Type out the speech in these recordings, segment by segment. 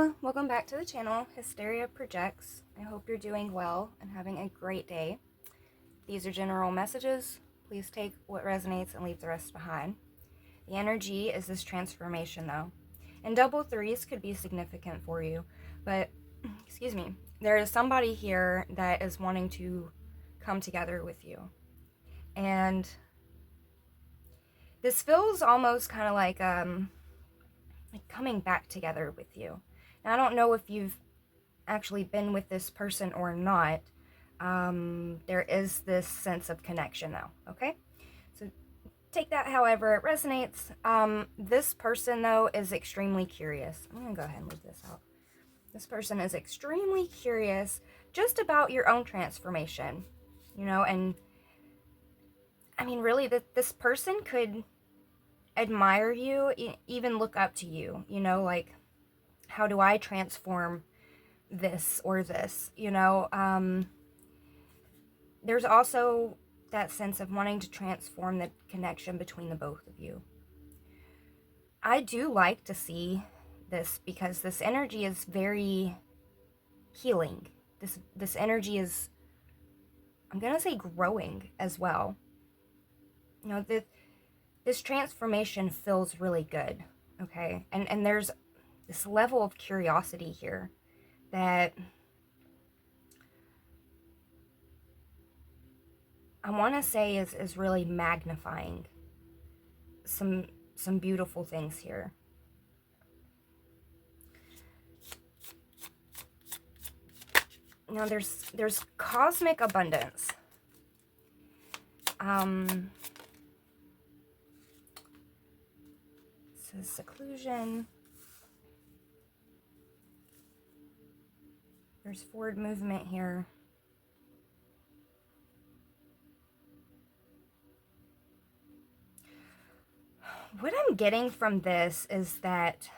Hello, welcome back to the channel, Hysteria Projects. I hope you're doing well and having a great day. These are general messages. Please take what resonates and leave the rest behind. The energy is this transformation though. And double threes could be significant for you, but, excuse me, there is somebody here that is wanting to come together with you. And this feels almost kind of like coming back together with you. Now, I don't know if you've actually been with this person or not. There is this sense of connection though, okay? So take that however it resonates. This person though is extremely curious. I'm gonna go ahead and leave this out. This person is extremely curious just about your own transformation, you know, and I mean, really, this person could admire you, even look up to you, you know, like, how do I transform this or this, you know? There's also that sense of wanting to transform the connection between the both of you. I do like to see this because this energy is very healing. This energy is, I'm gonna say, growing as well. You know, this transformation feels really good, okay? And there's this level of curiosity here that I want to say is really magnifying some beautiful things here. Now there's cosmic abundance. This is seclusion. There's forward movement here. What I'm getting from this is that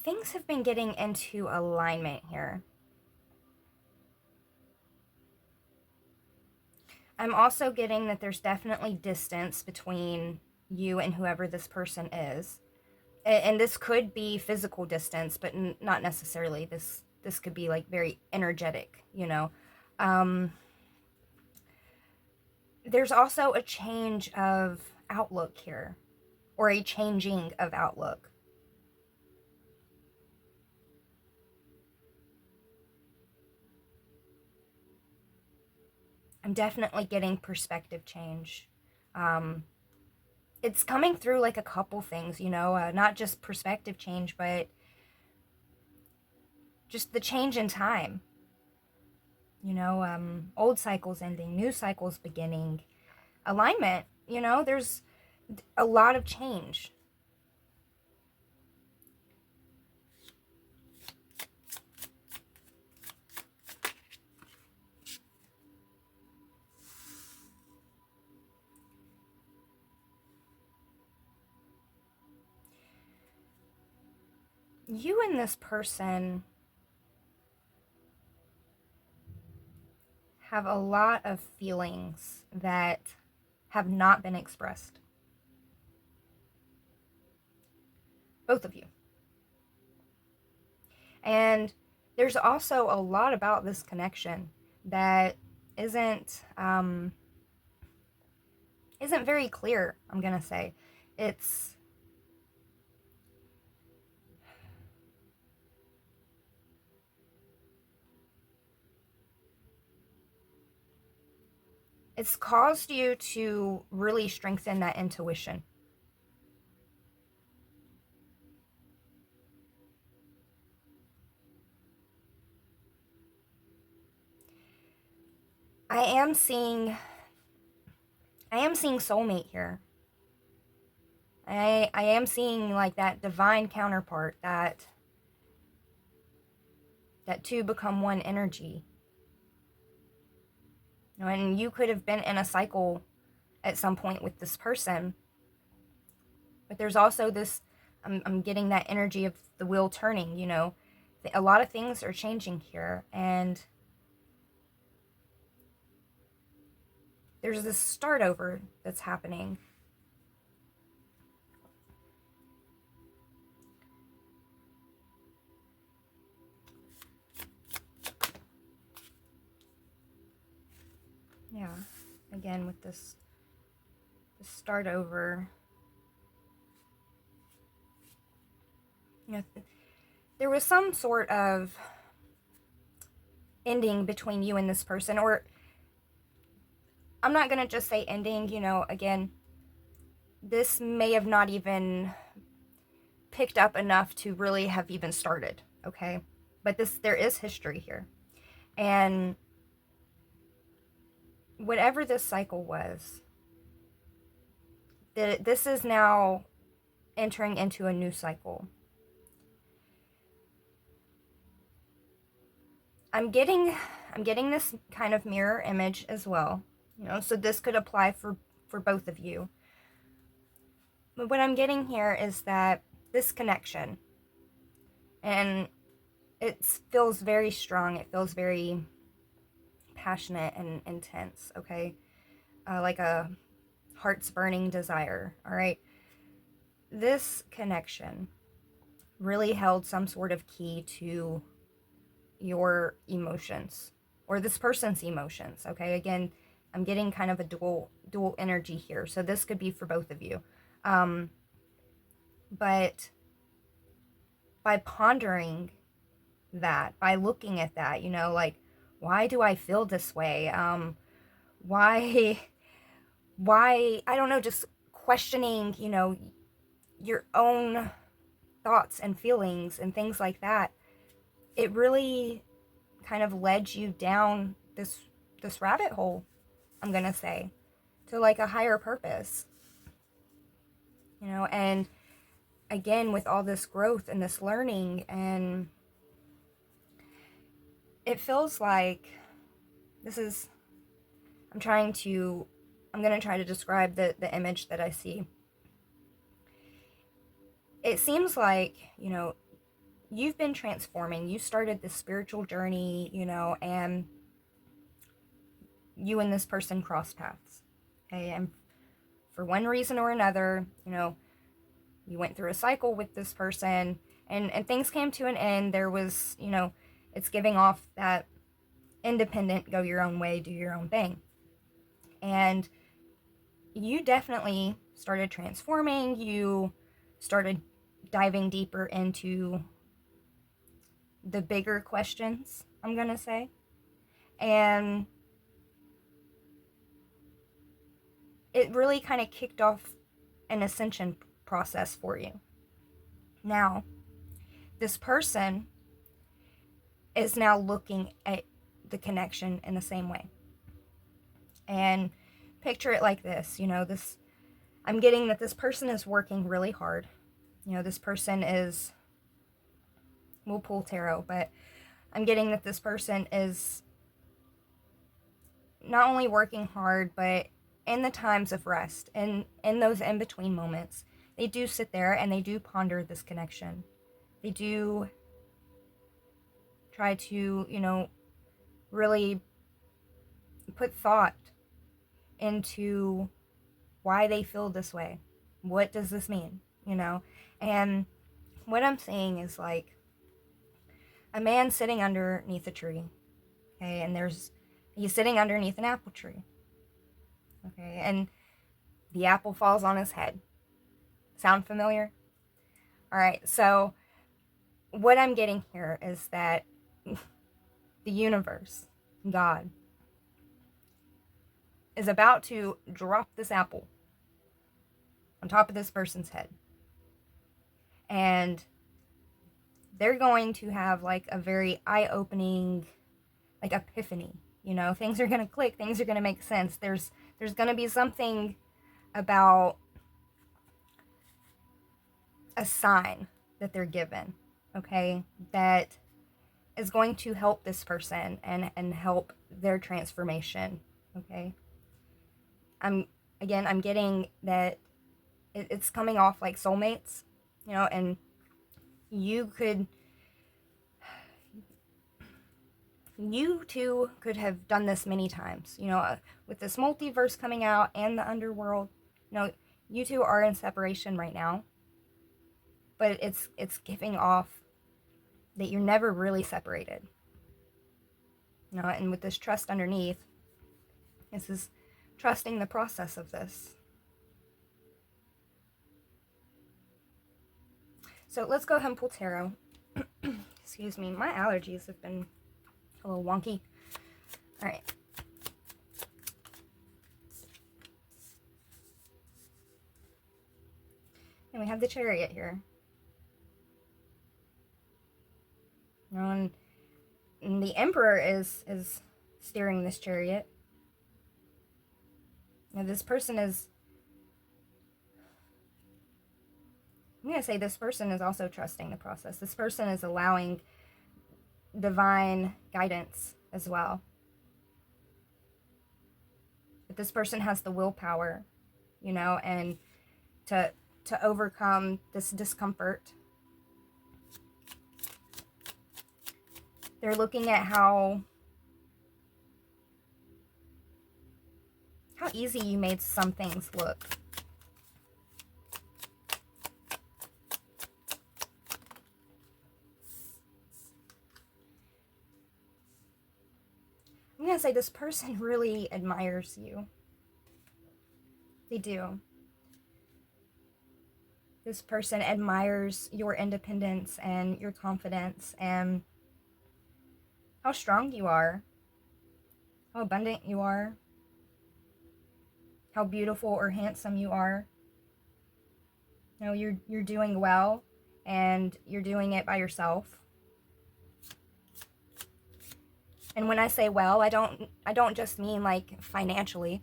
things have been getting into alignment here. I'm also getting that there's definitely distance between you and whoever this person is. And this could be physical distance, but not necessarily. This could be like very energetic, you know. There's also a change of outlook here, or a changing of outlook. I'm definitely getting perspective change. It's coming through like a couple things, you know, not just perspective change, but just the change in time. You know, old cycles ending, new cycles beginning, alignment, you know, there's a lot of change. You and this person have a lot of feelings that have not been expressed. Both of you. And there's also a lot about this connection that isn't very clear, I'm gonna say. It's caused you to really strengthen that intuition. I am seeing soulmate here. I am seeing like that divine counterpart, that two become one energy. You know, and you could have been in a cycle at some point with this person, but there's also this, I'm getting that energy of the wheel turning, you know. A lot of things are changing here, and there's this start over that's happening. again with this start over. You know, there was some sort of ending between you and this person, or I'm not going to just say ending, you know, again, this may have not even picked up enough to really have even started, okay? But there is history here. And whatever this cycle was, this is now entering into a new cycle. I'm getting this kind of mirror image as well, you know, so this could apply for both of you. But what I'm getting here is that this connection, and it feels very strong, it feels very passionate and intense, okay? Like a heart's burning desire, all right? This connection really held some sort of key to your emotions, or this person's emotions, okay? Again, I'm getting kind of a dual energy here, so this could be for both of you. But by pondering that, by looking at that, you know, like, why do I feel this way? Why, I don't know, just questioning, you know, your own thoughts and feelings and things like that. It really kind of led you down this rabbit hole, I'm gonna say, to like a higher purpose, you know. And again, with all this growth and this learning, and it feels like I'm gonna try to describe the image that I see. It seems like, you know, you've been transforming. You started this spiritual journey, you know, and you and this person crossed paths, okay? And for one reason or another, you know, you went through a cycle with this person, and things came to an end. There was, you know, it's giving off that independent, go your own way, do your own thing. And you definitely started transforming. You started diving deeper into the bigger questions, I'm gonna say. And it really kind of kicked off an ascension process for you. Now, this person is now looking at the connection in the same way. And picture it like this, you know, I'm getting that this person is working really hard. You know, this person is, we'll pull tarot, but I'm getting that this person is not only working hard, but in the times of rest and in those in-between moments, they do sit there and they do ponder this connection. They do try to, you know, really put thought into why they feel this way. What does this mean? You know? And what I'm saying is like a man sitting underneath a tree, okay, and he's sitting underneath an apple tree, okay, and the apple falls on his head. Sound familiar? All right, so what I'm getting here is that the universe, God, is about to drop this apple on top of this person's head. And they're going to have like a very eye-opening, like, epiphany. You know, things are going to click, things are going to make sense. There's going to be something about a sign that they're given, okay, that is going to help this person and help their transformation, okay? I'm getting that it's coming off like soulmates, you know, and you two could have done this many times, you know, with this multiverse coming out and the underworld. You know, you two are in separation right now, but it's giving off that you're never really separated. You know, and with this trust underneath, this is trusting the process of this. So let's go ahead and pull tarot. Excuse me, my allergies have been a little wonky. All right. And we have the Chariot here. And the Emperor is steering this Chariot. Now this person is, I'm going to say this person is also trusting the process. This person is allowing divine guidance as well. But this person has the willpower, you know, and to overcome this discomfort. They're looking at how easy you made some things look. I'm going to say this person really admires you. They do. This person admires your independence and your confidence and how strong you are, how abundant you are, how beautiful or handsome you are. You know, you're doing well, and you're doing it by yourself. And when I say well, I don't just mean like financially,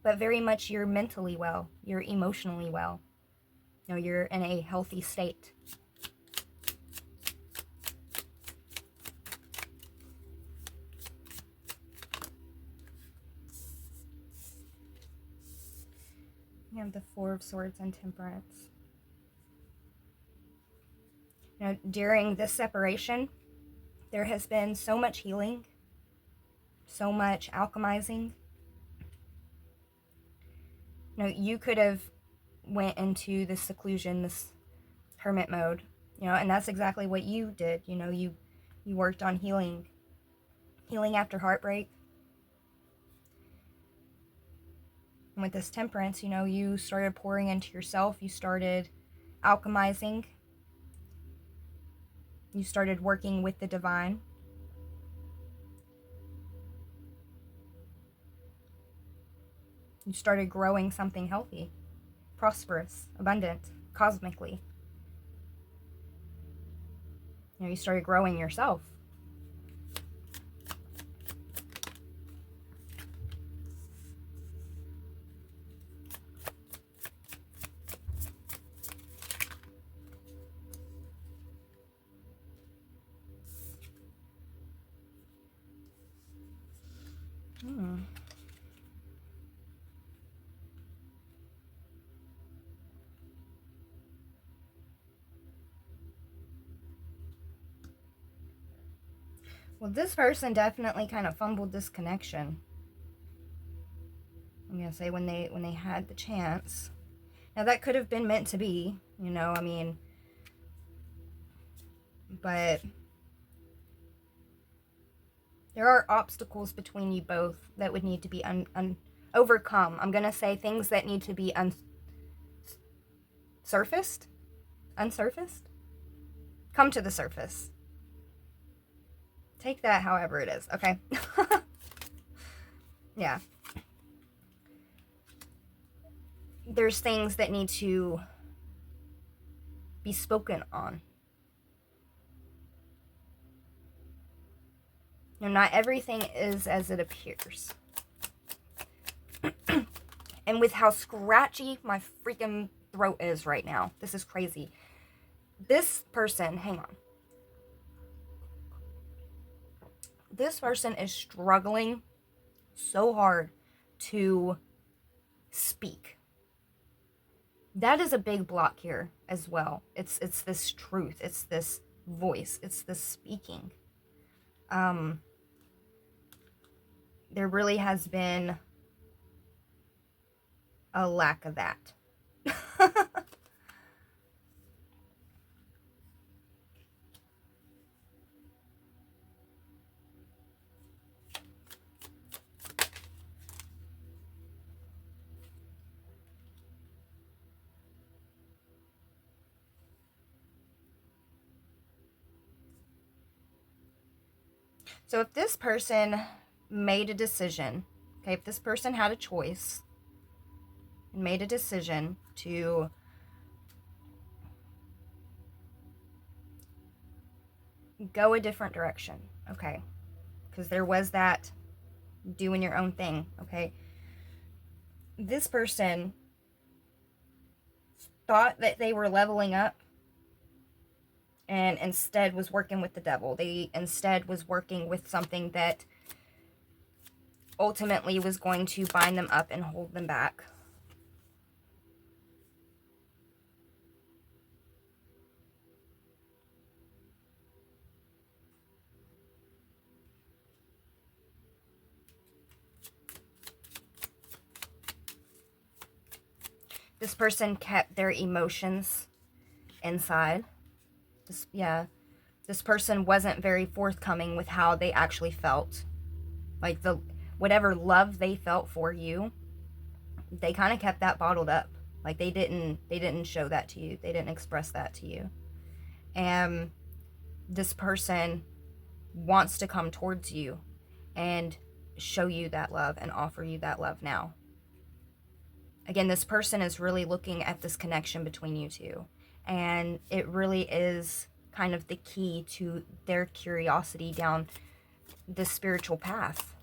but very much you're mentally well, you're emotionally well. You know, you're in a healthy state. You have the Four of Swords and Temperance. You know, during this separation, there has been so much healing, so much alchemizing. You know, you could have went into this seclusion, this hermit mode, you know, and that's exactly what you did. You know, you worked on healing after heartbreak. And with this Temperance, you know, you started pouring into yourself. You started alchemizing. You started working with the divine. You started growing something healthy, prosperous, abundant, cosmically. You know, you started growing yourself. Well, this person definitely kind of fumbled this connection. I'm gonna say when they had the chance. Now that could have been meant to be, you know, I mean, but there are obstacles between you both that would need to be overcome. I'm gonna say things that need to be unsurfaced, come to the surface. Take that however it is, okay? Yeah. There's things that need to be spoken on. You know, not everything is as it appears. And with how scratchy my freaking throat is right now, this is crazy. This person, hang on. This person is struggling so hard to speak. That is a big block here as well. It's this truth. It's this voice. It's this speaking. There really has been a lack of that. So if this person made a decision, okay, if this person had a choice and made a decision to go a different direction, okay, because there was that doing your own thing, okay, this person thought that they were leveling up and instead was working with the devil. They instead was working with something that ultimately was going to bind them up and hold them back. This person kept their emotions inside. This person wasn't very forthcoming with how they actually felt. Like whatever love they felt for you, they kind of kept that bottled up. Like they didn't show that to you. They didn't express that to you. And this person wants to come towards you and show you that love and offer you that love now. Again, this person is really looking at this connection between you two. And it really is kind of the key to their curiosity down this spiritual path.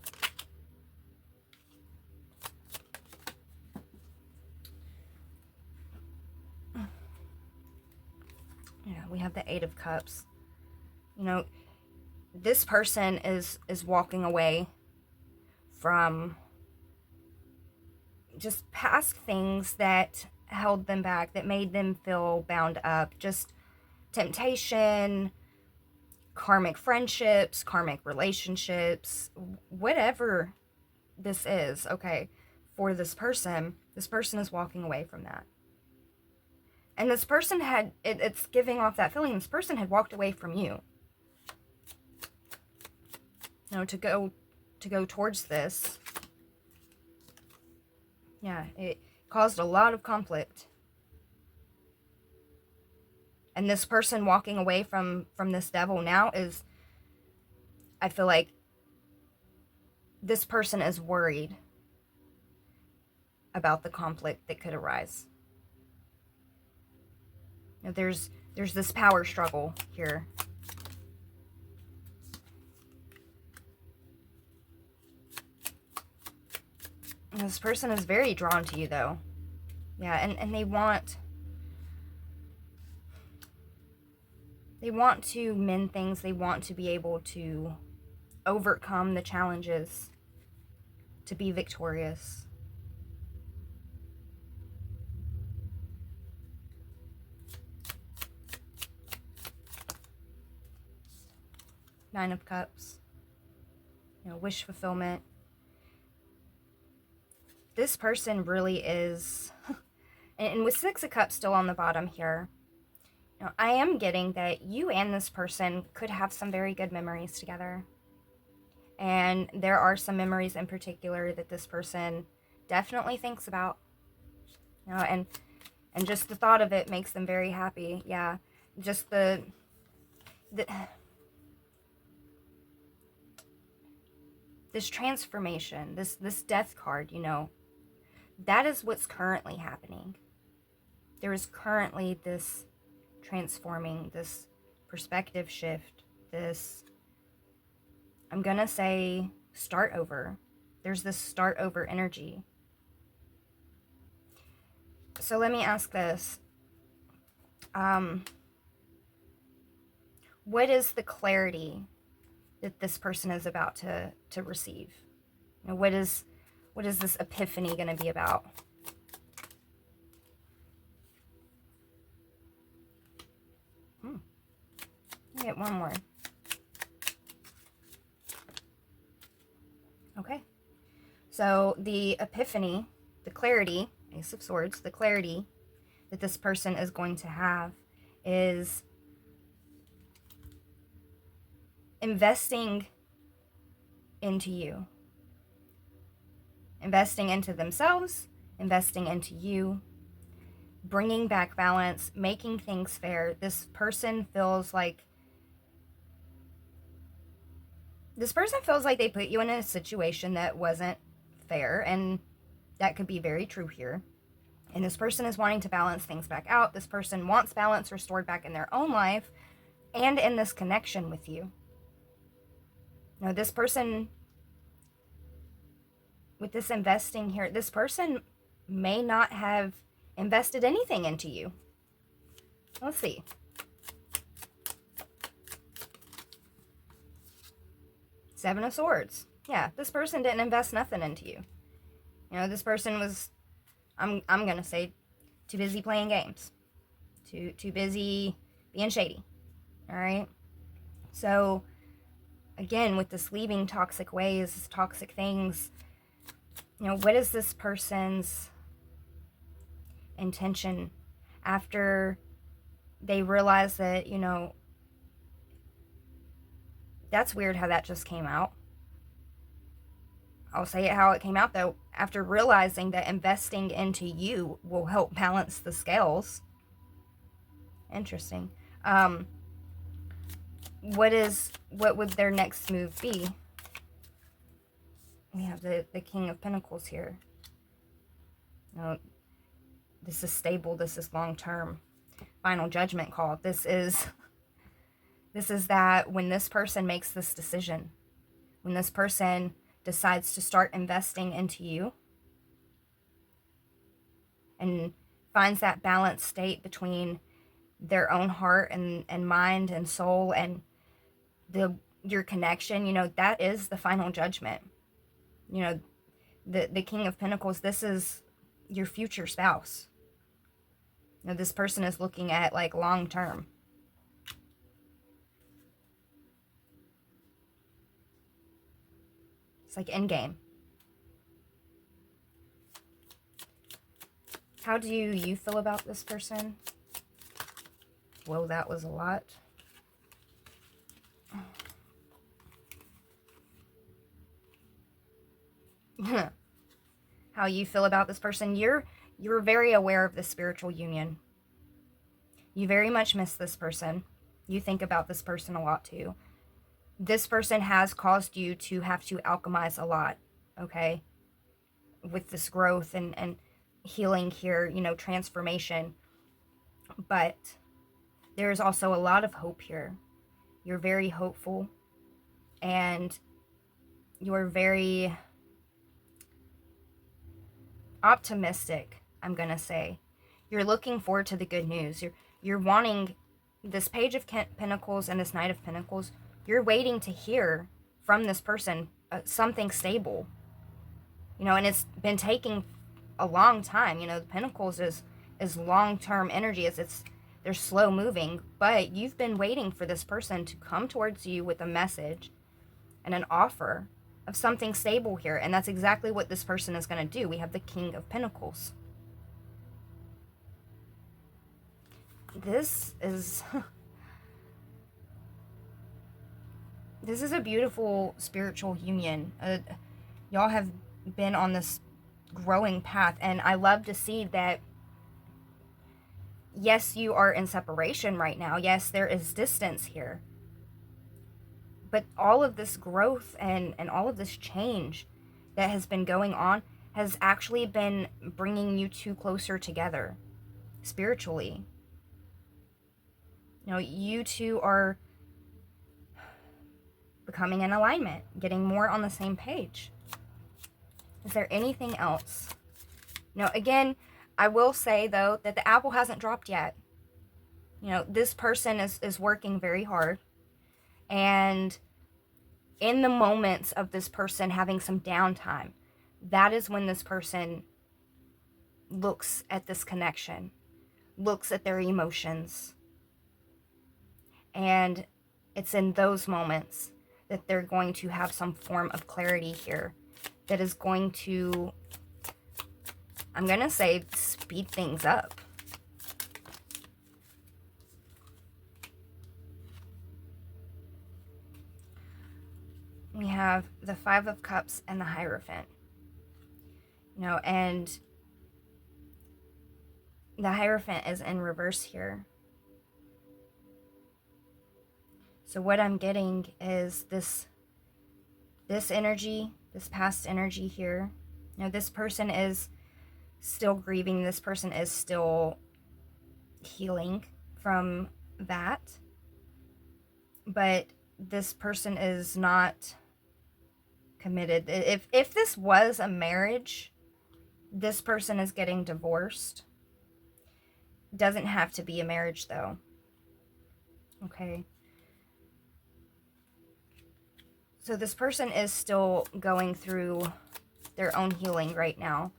Yeah, we have the Eight of Cups. You know, this person is walking away from just past things that held them back, that made them feel bound up. Just temptation, karmic friendships, karmic relationships, whatever this is, okay, for this person is walking away from that. And this person had, it's giving off that feeling, this person had walked away from you. You know, to go towards this. Yeah, it caused a lot of conflict. And this person walking away from this devil now is, I feel like this person is worried about the conflict that could arise. You know, there's this power struggle here. And this person is very drawn to you, though. Yeah, and they want to mend things. They want to be able to overcome the challenges, to be victorious. Nine of Cups. You know, wish fulfillment. This person really is, and with Six of Cups still on the bottom here, you know, I am getting that you and this person could have some very good memories together. And there are some memories in particular that this person definitely thinks about. You know, and just the thought of it makes them very happy. Yeah, just the this transformation, this death card, you know, that is what's currently happening. There is currently this transforming, this perspective shift, this, I'm gonna say, start over. There's this start over energy. So let me ask this. What is the clarity that this person is about to receive? You know, what is this epiphany going to be about? Let me get one more. Okay. So the epiphany, the clarity, Ace of Swords, the clarity that this person is going to have is investing into you. Investing into themselves, investing into you, bringing back balance, making things fair. This person feels like this person feels like they put you in a situation that wasn't fair, and that could be very true here. And this person is wanting to balance things back out. This person wants balance restored back in their own life and in this connection with you. Now, this person, with this investing here, this person may not have invested anything into you. Let's see. Seven of Swords. Yeah, this person didn't invest nothing into you. You know, this person was, I'm gonna say, too busy playing games. Too busy being shady. Alright? So, again, with this leaving toxic ways, toxic things, you know, what is this person's intention after they realize that, you know, that's weird how that just came out. I'll say it how it came out, though. After realizing that investing into you will help balance the scales. Interesting. What would their next move be? We have the King of Pentacles here. You know, this is stable. This is long-term. Final judgment call. This is that when this person makes this decision, when this person decides to start investing into you and finds that balanced state between their own heart and mind and soul and your connection, you know, that is the final judgment. You know, the King of Pentacles, this is your future spouse. You know, this person is looking at like long term. It's like endgame. How do you feel about this person? Whoa, that was a lot. How you feel about this person? You're very aware of the spiritual union. You very much miss this person. You think about this person a lot too. This person has caused you to have to alchemize a lot, okay? With this growth and healing here, you know, transformation. But there's also a lot of hope here. You're very hopeful. And you're very optimistic, I'm going to say. You're looking forward to the good news. You're wanting this Page of Pentacles and this Knight of Pentacles. You're waiting to hear from this person something stable. You know, and it's been taking a long time. You know, the Pentacles is long-term energy. They're slow moving, but you've been waiting for this person to come towards you with a message and an offer of something stable here. And that's exactly what this person is going to do. We have the King of Pentacles. This is a beautiful spiritual union. Y'all have been on this growing path, and I love to see that. Yes, you are in separation right now. Yes, there is distance here. But all of this growth and all of this change that has been going on has actually been bringing you two closer together spiritually. You know, you two are becoming in alignment, getting more on the same page. Is there anything else? No, again, I will say, though, that the apple hasn't dropped yet. You know, this person is working very hard. And in the moments of this person having some downtime, that is when this person looks at this connection, looks at their emotions. And it's in those moments that they're going to have some form of clarity here that is going to, I'm going to say, speed things up. We have the Five of Cups and the Hierophant. You know, and the Hierophant is in reverse here. So what I'm getting is this this energy, this past energy here, you know, this person is still grieving. This person is still healing from that. But this person is not committed. If this was a marriage, this person is getting divorced. Doesn't have to be a marriage though. Okay. So this person is still going through their own healing right now.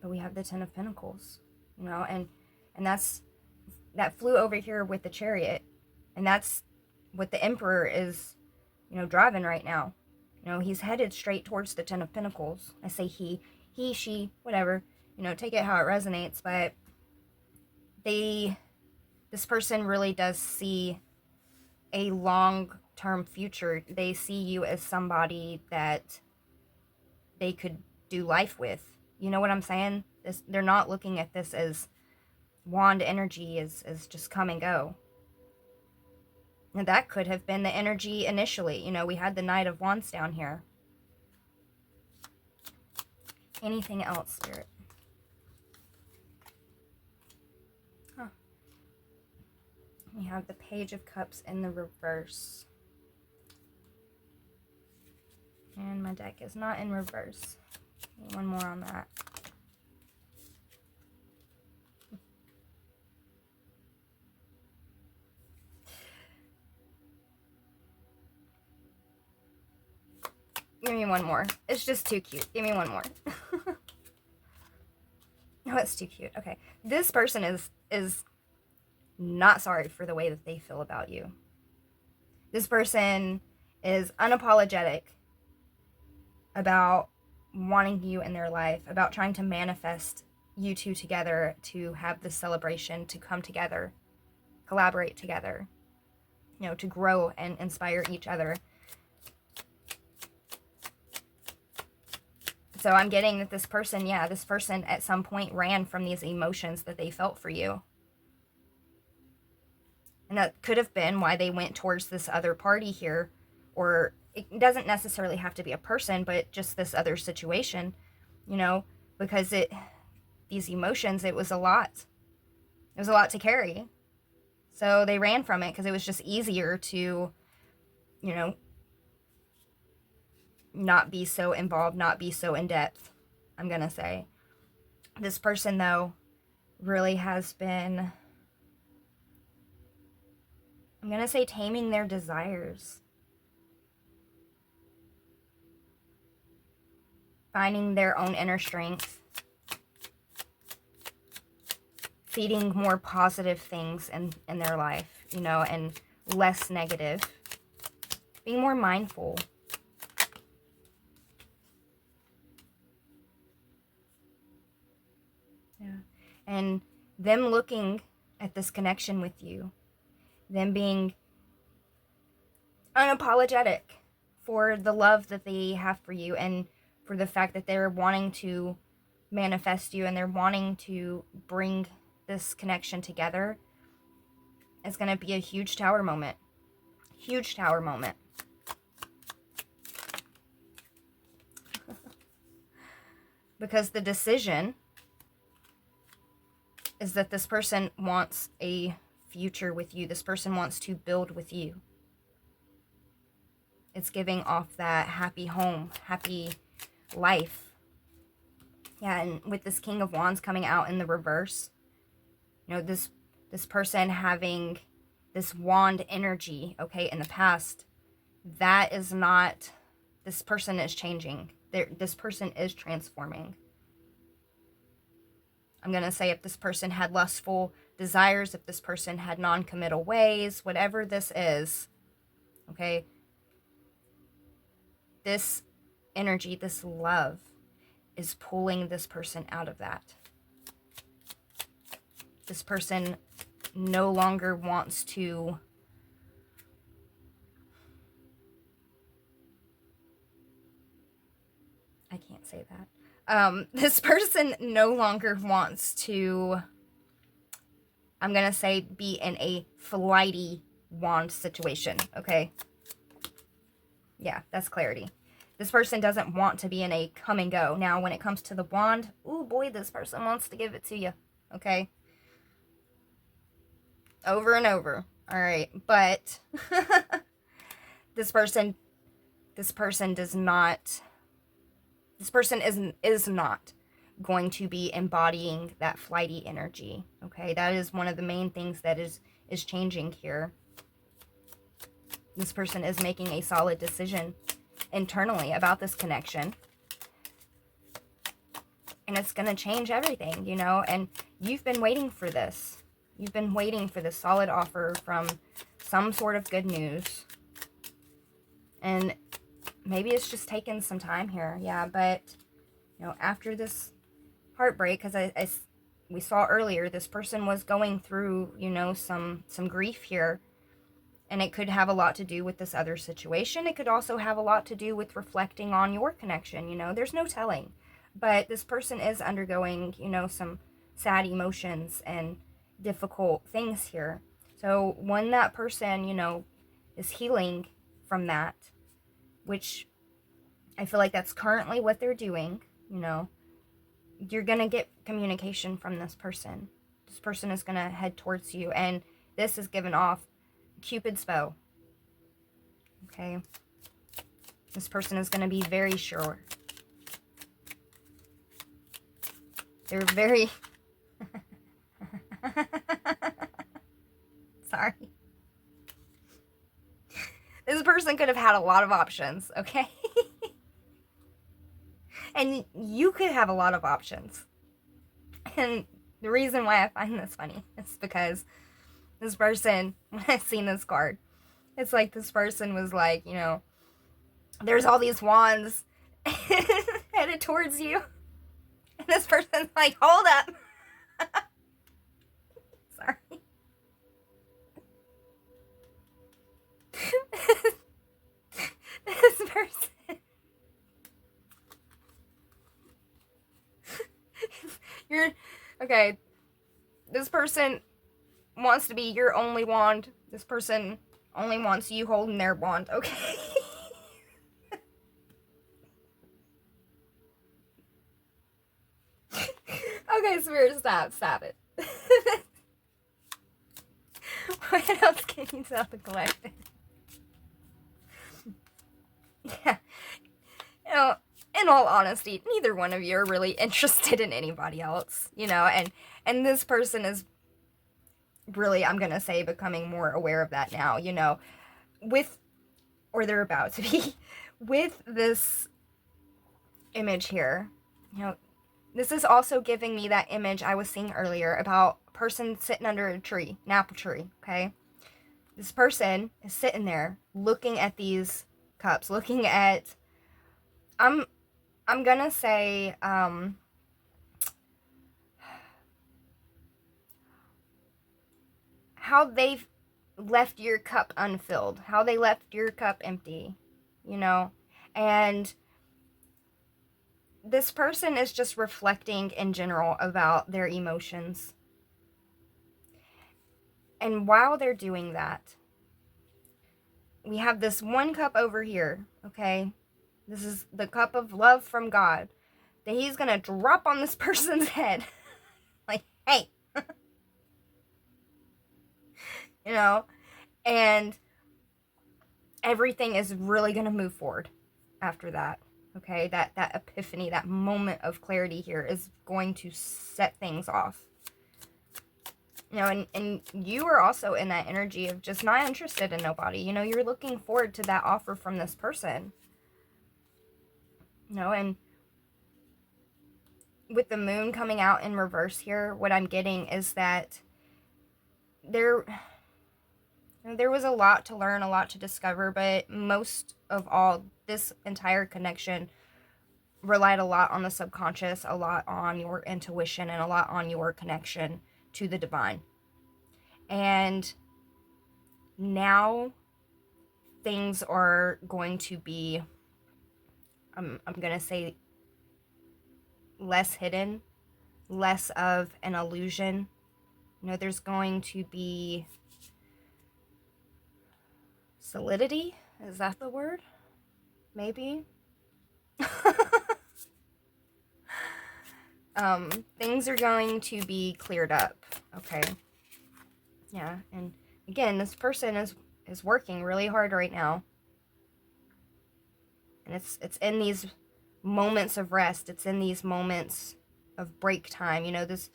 But we have the Ten of Pentacles, you know, and that flew over here with the Chariot. And that's what the Emperor is, you know, driving right now. You know, he's headed straight towards the Ten of Pentacles. I say he, she, whatever. You know, take it how it resonates. But this person really does see a long-term future. They see you as somebody that they could do life with. You know what I'm saying? They're not looking at this as wand energy as just come and go. And that could have been the energy initially. You know, we had the Knight of Wands down here. Anything else, Spirit? Huh. We have the Page of Cups in the reverse. And my deck is not in reverse. One more on that. Give me one more. It's just too cute. Give me one more. Oh, it's too cute. Okay. This person is not sorry for the way that they feel about you. This person is unapologetic about wanting you in their life, about trying to manifest you two together, to have this celebration, to come together, collaborate together, you know, to grow and inspire each other. So I'm getting that this person at some point ran from these emotions that they felt for you. And that could have been why they went towards this other party here. Or it doesn't necessarily have to be a person, but just this other situation, you know, because these emotions, it was a lot. It was a lot to carry. So they ran from it because it was just easier to, you know, not be so involved, not be so in depth, I'm going to say. This person, though, really has been, I'm going to say, taming their desires. Finding their own inner strength. Feeding more positive things in their life, you know, and less negative. Being more mindful. Yeah. And them looking at this connection with you. Them being unapologetic for the love that they have for you, and for the fact that they're wanting to manifest you, and they're wanting to bring this connection together. It's going to be a huge tower moment. Huge tower moment. Because the decision is that this person wants a future with you. This person wants to build with you. It's giving off that happy home, happy life. Yeah, and with this King of Wands coming out in the reverse, you know, this person having this wand energy, okay, in the past, that is not, this person is changing. This person is transforming. I'm going to say, if this person had lustful desires, if this person had non-committal ways, whatever this is, okay, this energy, this love is pulling this person out of that. This person no longer wants to I can't say that. This person no longer wants to, I'm going to say, be in a flighty wand situation, okay? Yeah, that's clarity. This person doesn't want to be in a come and go. Now, when it comes to the wand, ooh boy, this person wants to give it to you. Okay? Over and over. All right. But this person does not, this person is not going to be embodying that flighty energy. Okay? That is one of the main things that is changing here. This person is making a solid decision internally about this connection. And it's going to change everything, you know, and you've been waiting for this. You've been waiting for this solid offer from some sort of good news. And maybe it's just taken some time here. Yeah, but, you know, after this heartbreak, because we saw earlier, this person was going through, you know, some grief here. And it could have a lot to do with this other situation. It could also have a lot to do with reflecting on your connection. You know, there's no telling. But this person is undergoing, you know, some sad emotions and difficult things here. So when that person, you know, is healing from that, which I feel like that's currently what they're doing, you know, you're going to get communication from this person. This person is going to head towards you. And this is given off Cupid's bow. Okay. This person is going to be very sure. They're very... Sorry. This person could have had a lot of options, okay? And you could have a lot of options. And the reason why I find this funny is because this person, when I seen this card, it's like this person was like, you know, there's all these wands headed towards you. And this person's like, hold up. Sorry. This person. Okay. This person wants to be your only wand. This person only wants you holding their wand, okay? Okay, Spirit, stop it. What else can you tell the collective? Yeah. You know, in all honesty, neither one of you are really interested in anybody else, you know, and this person is really, I'm gonna say, becoming more aware of that now, you know, or they're about to be, with this image here, you know, this is also giving me that image I was seeing earlier about a person sitting under a tree, an apple tree, okay? This person is sitting there looking at these cups, looking at, I'm gonna say, how they've left your cup unfilled, how they left your cup empty, you know, and this person is just reflecting in general about their emotions. And while they're doing that, we have this one cup over here, okay? This is the cup of love from God that he's going to drop on this person's head. Like, hey. You know? And everything is really going to move forward after that. Okay? That epiphany, that moment of clarity here is going to set things off. You know, and you are also in that energy of just not interested in nobody. You know, you're looking forward to that offer from this person. You know, and with the moon coming out in reverse here, what I'm getting is that there was a lot to learn, a lot to discover, but most of all, this entire connection relied a lot on the subconscious, a lot on your intuition, and a lot on your connection to the divine. And now things are going to be, I'm going to say, less hidden, less of an illusion. You know, there's going to be solidity. Is that the word? maybe. Things are going to be cleared up, okay? Yeah, and again, this person is working really hard right now. And it's in these moments of rest. It's in these moments of break time. You know, this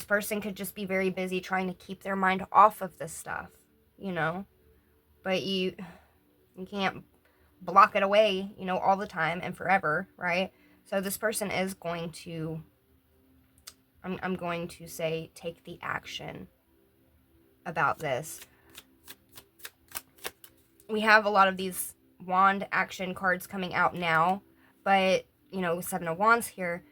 person could just be very busy trying to keep their mind off of this stuff, you know? But you can't block it away, you know, all the time and forever, right? So this person is going to, I'm going to say, take the action about this. We have a lot of these wand action cards coming out now, but, you know, Seven of Wands here,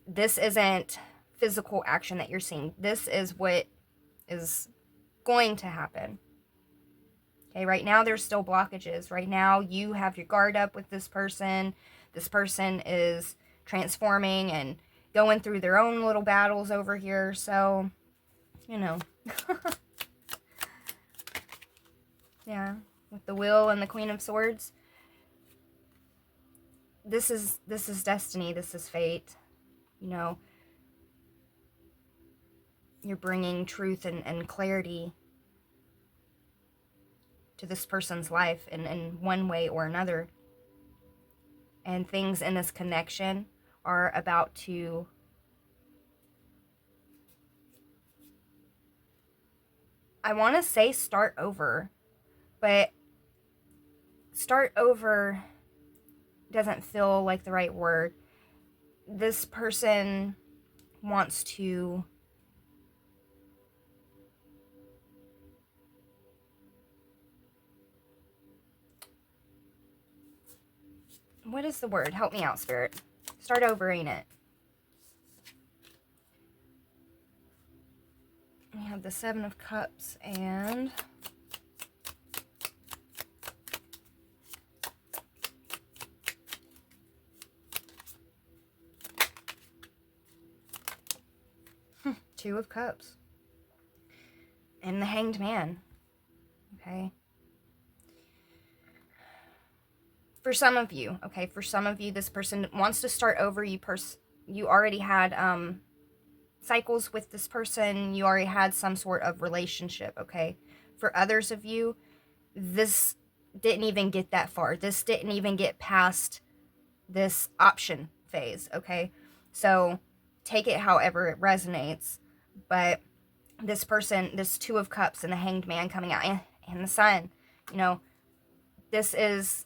this isn't physical action that you're seeing. This is what is going to happen. Okay, right now there's still blockages. Right now you have your guard up with this person. This person is transforming and going through their own little battles over here. So, you know. Yeah, with the Wheel and the Queen of Swords. This is destiny. This is fate. You know, you're bringing truth and clarity to this person's life in one way or another. And things in this connection are about to I want to say start over, but start over doesn't feel like the right word. This person wants to what is the word? Help me out, Spirit. Start over, ain't it? We have the Seven of Cups and Two of Cups and the Hanged Man. Okay. For some of you, okay, for some of you, this person wants to start over. You already had cycles with this person. You already had some sort of relationship, okay? For others of you, this didn't even get that far. This didn't even get past this option phase, okay? So take it however it resonates. But this person, this Two of Cups and the Hanged Man coming out, and the Sun, you know, this is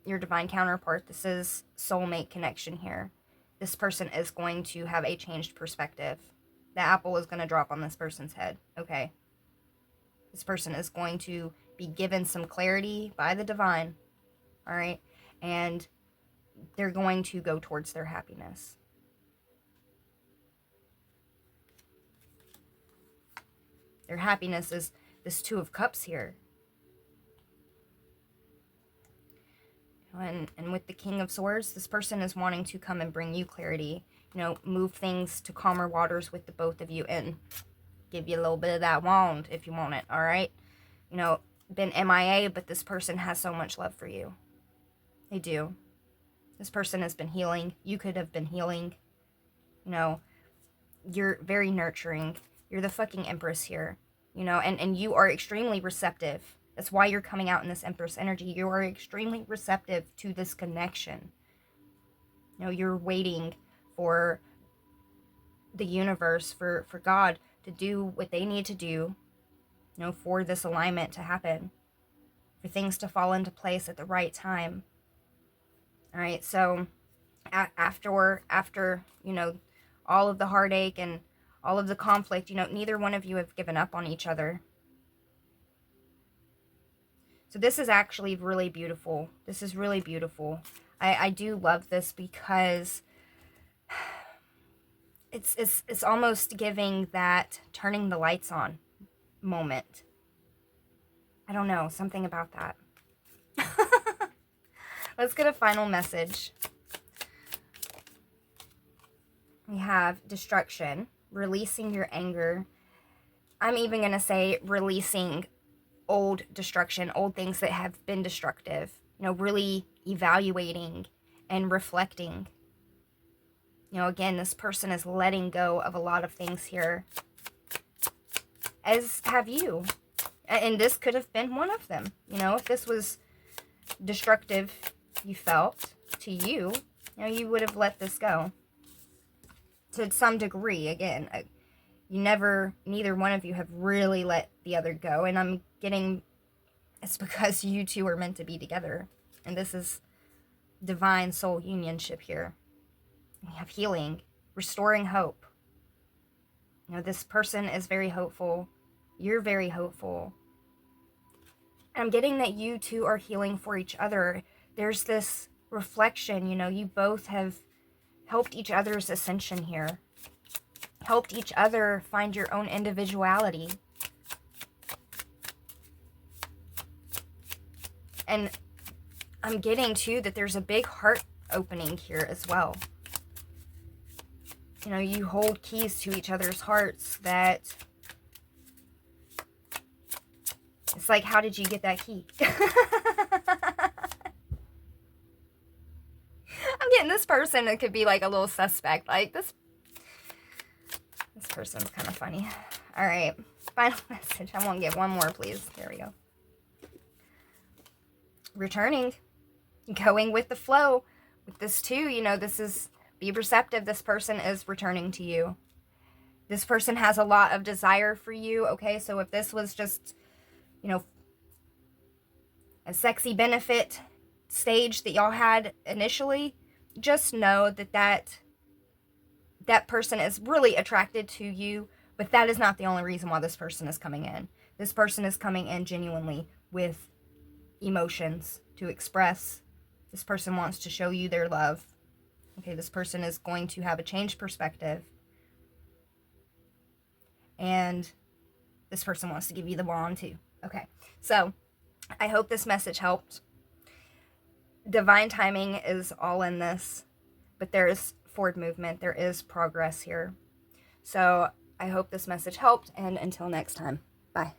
your divine counterpart. This is soulmate connection here. This person is going to have a changed perspective. The apple is going to drop on this person's head, okay? This person is going to be given some clarity by the divine, all right? And they're going to go towards their happiness. Their happiness is this Two of Cups here. And with the King of Swords, this person is wanting to come and bring you clarity. You know, move things to calmer waters with the both of you and give you a little bit of that wand if you want it, all right? You know, been MIA, but this person has so much love for you. They do. This person has been healing. You could have been healing. You know, you're very nurturing. You're the fucking Empress here. You know, and you are extremely receptive. That's why you're coming out in this Empress energy. You are extremely receptive to this connection. You know, you're waiting for the universe, for God to do what they need to do, you know, for this alignment to happen, for things to fall into place at the right time. All right, so after, you know, all of the heartache and all of the conflict, you know, neither one of you have given up on each other. So this is actually really beautiful. This is really beautiful. I do love this because it's almost giving that turning the lights on moment. I don't know, something about that. Let's get a final message. We have destruction, releasing your anger. I'm even going to say releasing old destruction, old things that have been destructive. You know, really evaluating and reflecting. You know, again, this person is letting go of a lot of things here, as have you. And this could have been one of them. You know, if this was destructive, you felt, to you, you know, you would have let this go. To some degree, again, neither one of you have really let the other go. And I'm getting, it's because you two are meant to be together. And this is divine soul unionship here. We have healing, restoring hope. You know, this person is very hopeful. You're very hopeful. I'm getting that you two are healing for each other. There's this reflection, you know, you both have helped each other's ascension here. Helped each other find your own individuality. And I'm getting, too, that there's a big heart opening here as well. You know, you hold keys to each other's hearts that... It's like, how did you get that key? I'm getting this person that could be like a little suspect. Like, this person's kind of funny. All right. Final message. I won't get one more, please. There we go. Returning. Going with the flow. With this too, you know, this is... Be receptive. This person is returning to you. This person has a lot of desire for you, okay? So if this was just, you know, a sexy benefit stage that y'all had initially, just know that person is really attracted to you, but that is not the only reason why this person is coming in. This person is coming in genuinely with emotions to express. This person wants to show you their love. Okay, this person is going to have a changed perspective. And this person wants to give you the wand too. Okay, so I hope this message helped. Divine timing is all in this, but there is forward movement. There is progress here. So I hope this message helped, and until next time, bye.